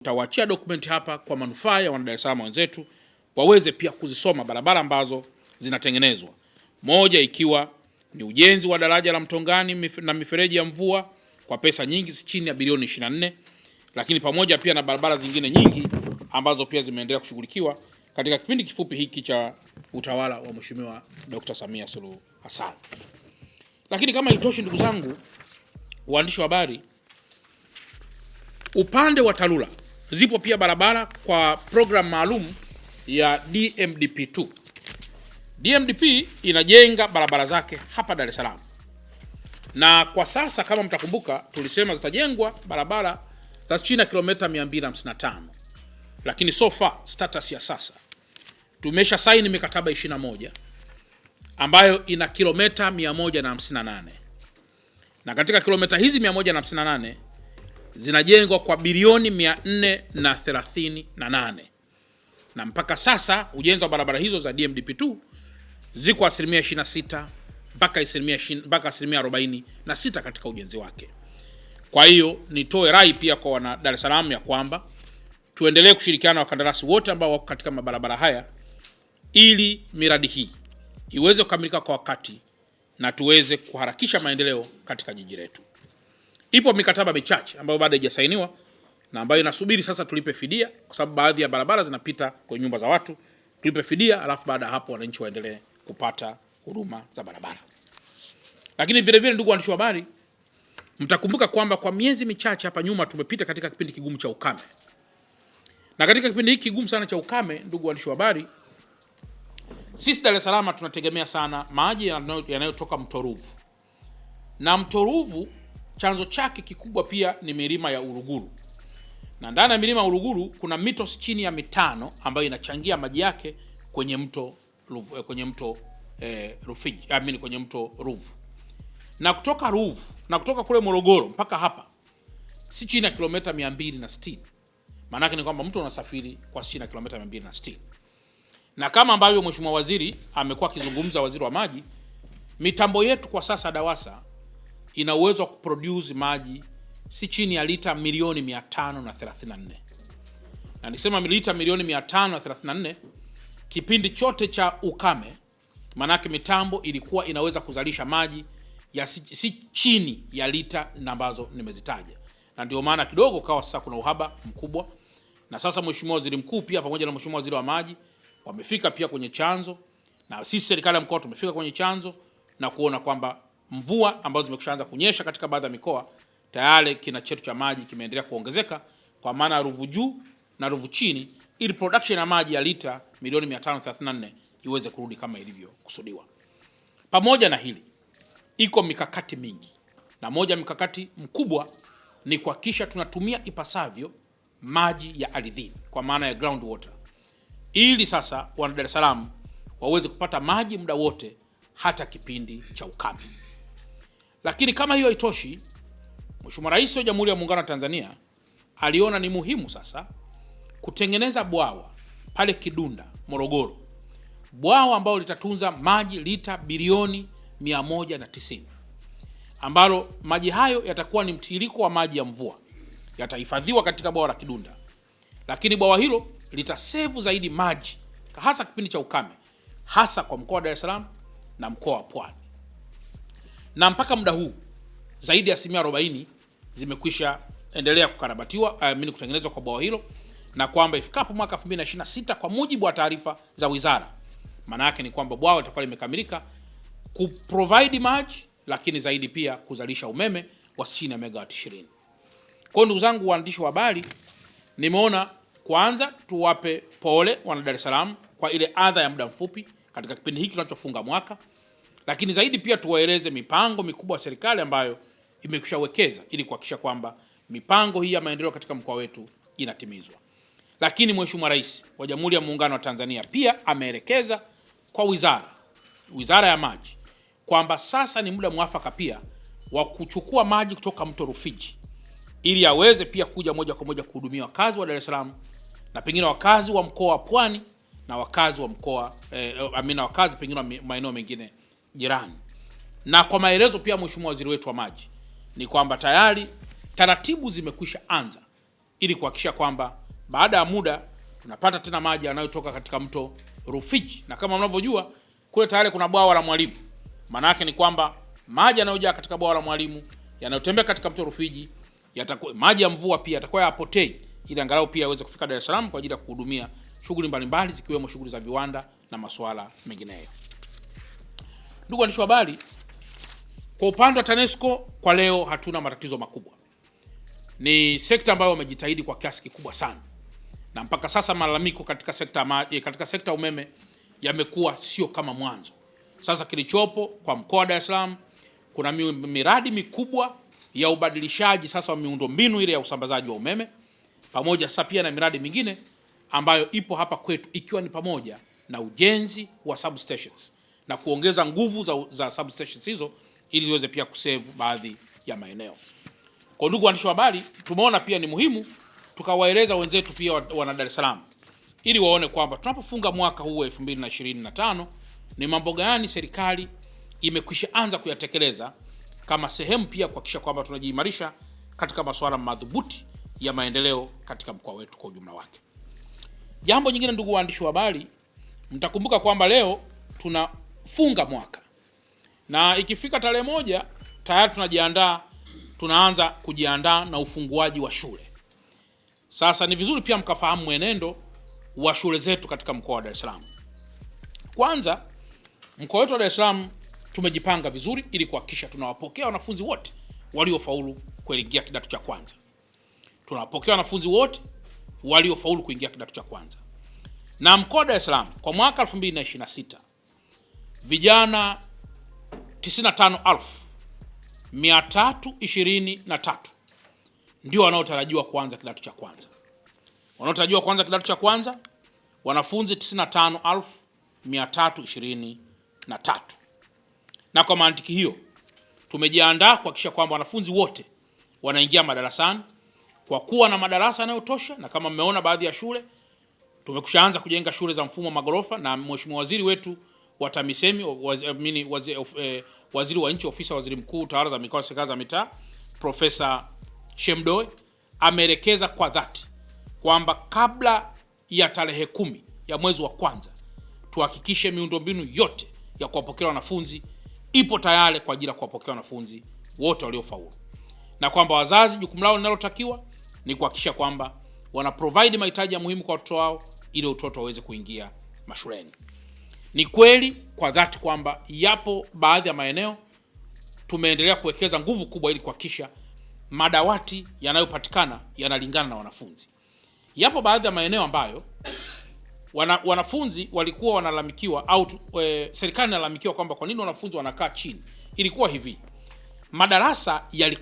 Tutawaachia dokumenti hapa kwa manufaa ya wana Dar es Salaam wenzetu waweze pia kuzisoma barabara ambazo zinatengenezwa. Moja ikiwa ni ujenzi wa daraja la Mtongani na mifereji ya mvua kwa pesa nyingi chini ya bilioni 24, lakini pamoja pia na barabara zingine nyingi ambazo pia zimeendelea kushughulikiwa katika kipindi kifupi hiki cha utawala wa Mheshimiwa Dr. Samia Suluhu Hassan. Lakini kama itoshi, ndugu zangu waandishi wa habari, upande wa TARURA zipo pia barabara kwa program maalum ya DMDP2. DMDP inajenga barabara zake hapa Dar es Salaam. Na kwa sasa kama mtakumbuka tulisema zitajengwa barabara za chini ya kilomita 255. Lakini so far status ya sasa tumesha saini mikataba 21 ambayo ina kilomita 158. Na katika kilomita hizi 158 zinajengwa kwa bilioni 438. Na mpaka sasa ujenzi wa barabara hizo za DMDP2 ziko asilimia 26 mpaka asilimia 46 katika ujenzi wake. Kwa hiyo nitoe rai pia kwa wana Dar es Salaam ya kwamba tuendelee kushirikiana na wakandarasi wote ambao wako katika mabarabara haya ili miradi hii iweze kukamilika kwa wakati na tuweze kuharakisha maendeleo katika jiji letu. Ipo mikataba michache ambayo bado haijasainiwa na ambayo inasubiri sasa tulipe fidia, kwa sababu baadhi ya barabara zinapita kwenye nyumba za watu. Tulipe fidia, alafu baada hapo wananchi waendelee kupata huduma za barabara. Lakini vile vile, ndugu waandishi wa habari, mtakumbuka kwamba kwa miezi michache hapa nyuma tumepita katika kipindi kigumu cha ukame. Na katika kipindi hiki kigumu sana cha ukame, ndugu waandishi wa habari, sisi Dar es Salaam tunategemea sana maji yanayotoka mto Ruvu. Na mto Ruvu chanzo chake kikubwa pia ni milima ya Uruguru. Na ndani ya milima ya Uruguru kuna mito chini ya 5 ambayo inachangia maji yake kwenye mto Ruvu, kwenye mto Ruvu. Na kutoka Ruvu na kutoka kule Morogoro mpaka hapa si chini ya kilomita 260. Maana yake ni kwamba mtu unasafiri kwa chini ya kilomita 260. Na kama ambavyo Mheshimiwa Waziri amekuwa akizungumza, waziri wa maji, mitambo yetu kwa sasa DAWASA ina uwezo wa kuproduce maji si chini ya lita milioni 534. Na nisema lita milioni 534 kipindi chote cha ukame, manake mitambo ilikuwa inaweza kuzalisha maji ya si chini ya lita ambazo nimezitaja. Na ndio maana kidogo kawa sasa kuna uhaba mkubwa. Na sasa Mheshimiwa Waziri Mkuu pia pamoja na Mheshimiwa Waziri wa Maji wamefika pia kwenye chanzo, na sisi serikali ya mkoa tumefika kwenye chanzo na kuona kwamba mvua ambazo zimeshaanza kunyesha katika baadhi ya mikoa tayari kina chetu cha maji kimeendelea kuongezeka, kwa maana Ruvu juu na Ruvu chini, ili production ya maji ya lita milioni 534 iweze kurudi kama ilivyokusudiwa. Pamoja na hili, iko mikakati mingi, na moja mikakati mkubwa ni kuhakikisha tunatumia ipasavyo maji ya ardhini, kwa maana ya ground water, ili sasa wana Dar es Salaam waweze kupata maji muda wote hata kipindi cha ukame. Lakini kama hiyo haitoshi, Mheshimiwa Rais wa Jamhuri ya Muungano wa Tanzania aliona ni muhimu sasa kutengeneza bwawa pale Kidunda, Morogoro. Bwawa ambalo litatunza maji lita bilioni 190, ambalo maji hayo yatakuwa ni mtiririko wa maji ya mvua, yatahifadhiwa katika bwawa la Kidunda. Lakini bwawa hilo litasevu zaidi maji hasa kipindi cha ukame, hasa kwa mkoa wa Dar es Salaam na mkoa wa Pwani. Na mpaka muda huu zaidi ya 40% zimekwisha endelea kukarabatiwa, kutengenezwa kwa bwawa hilo, na kwamba ifikapo mwaka 2026 kwa mujibu wa taarifa za wizara, maana yake ni kwamba bwawa litakuwa limekamilika kuprovide maji, lakini zaidi pia kuzalisha umeme wa chini ya megawati 20. Kwa ndugu zangu waandishi wa habari, nimeona kwanza tuwape pole wana Dar es Salaam kwa ile adha ya muda mfupi katika kipindi hiki tunachofunga mwaka, lakini zaidi pia tuwaeleze mipango mikubwa ya serikali ambayo imekushawekeza ili kuhakikisha kwamba mipango hii ya maendeleo katika mkoa wetu inatimizwa. Lakini Mheshimiwa Rais wa Jamhuri ya Muungano wa Tanzania pia ameelekeza kwa wizara ya maji kwamba sasa ni muda mwafaka pia wa kuchukua maji kutoka mto Rufiji ili aweze pia kuja moja kwa moja kuhudumia wakazi wa Dar es Salaam na pengine wakazi wa mkoa wa Pwani na wakazi wa mkoa wakazi pengine maeneo mengine jirani. Na kwa maelezo pia Mheshimiwa Waziri wetu wa Maji ni kwamba tayari taratibu zimekwisha anza ili kuhakikisha kwamba baada ya muda tunapata tena maji yanayotoka katika mto Rufiji. Na kama mnavyojua kule tayari kuna bwawa la Mwalimu. Maana yake ni kwamba maji yanayojaa katika bwawa la Mwalimu yanayotembea katika mto Rufiji yatakuwa maji ya mvua pia yatakuwa yapotei, ili angalau pia yaweze kufika Dar es Salaam kwa ajili ya kuhudumia shughuli mbalimbali zikiwemo shughuli za viwanda na masuala mengineyo. Ndugu waandishi wa habari, kwa upande wa TANESCO kwa leo hatuna matatizo makubwa. Ni sekta ambayo wamejitahidi kwa kiasi kikubwa sana. Na mpaka sasa malalamiko katika sekta umeme yamekuwa sio kama mwanzo. Sasa kilichopo kwa mkoa wa Dar es Salaam kuna miradi mikubwa ya ubadilishaji sasa wa miundombinu ile ya usambazaji wa umeme, pamoja sasa pia na miradi mingine ambayo ipo hapa kwetu, ikiwa ni pamoja na ujenzi wa substations na kuongeza nguvu za substations hizo ili ziweze pia kusave baadhi ya maeneo. Kwa ndugu waandishi wa habari, tumeona pia ni muhimu tukawaeleza wenzetu pia wana Dar es Salaam ili waone kwamba tunapofunga mwaka huu 2025 ni mambo gani serikali imekwisha anza kuyatekeleza kama sehemu pia kuhakikisha kwamba tunajiimarisha katika masuala madhubuti ya maendeleo katika mkoa wetu kwa ujumla wake. Jambo jingine ndugu waandishi wa habari, mtakumbuka kwamba leo tunafunga mwaka. Na ikifika tarehe 1 tayari tunaanza kujiandaa na ufunguaji wa shule. Sasa ni vizuri pia mkafahamu mwenendo wa shule zetu katika mkoa wa Dar es Salaam. Kwanza, mkoa wetu wa Dar es Salaam tumejipanga vizuri ili kuhakikisha tunawapokea wanafunzi wote waliofaulu kuingia kidato cha kwanza. Tunawapokea wanafunzi wote waliofaulu kuingia kidato cha kwanza. Na mkoa wa Dar es Salaam kwa mwaka 2026 vijana 95,323 ndio wanaotarajiwa kuanza kidato cha kwanza. Wanaotarajiwa kuanza kidato cha kwanza wanafunzi 95,323. Na kwa mantiki hiyo tumejiandaa kuhakikisha kwamba wanafunzi wote wanaingia madarasani kwa kuwa na madarasa yanayotosha. Na kama mmeona baadhi ya shule tumekushaanza kujenga shule za mfumo magorofa, na Mheshimiwa Waziri wetu wa TAMISEMI, Waziri wa Nchi Ofisi ya Waziri Mkuu, Tawala za Mikoa na Serikali za Mitaa, Profesa Shemdoe ameelekeza kwa dhati kwamba kabla ya tarehe 10 ya mwezi wa kwanza tuhakikishe miundombinu yote ya kuwapokea wanafunzi ipo tayari kwa ajili ya kuwapokea wanafunzi wote waliofaulu, na kwamba wazazi jukumu lao linalotakiwa ni kuhakikisha kwamba wana provide mahitaji ya muhimu kwa watoto wao ili watoto waweze kuingia mashuleni. Ni kweli kwa dhati kwamba yapo baadhi ya maeneo tumeendelea kuwekeza nguvu kubwa ili kuhakikisha madawati yanayopatikana yanalingana na wanafunzi. Yapo baadhi ya maeneo ambayo wanafunzi walikuwa wanalalamikiwa au serikali inalalamikiwa kwamba kwa nini wanafunzi wanakaa chini. Ilikuwa hivi, madarasa yalikuwa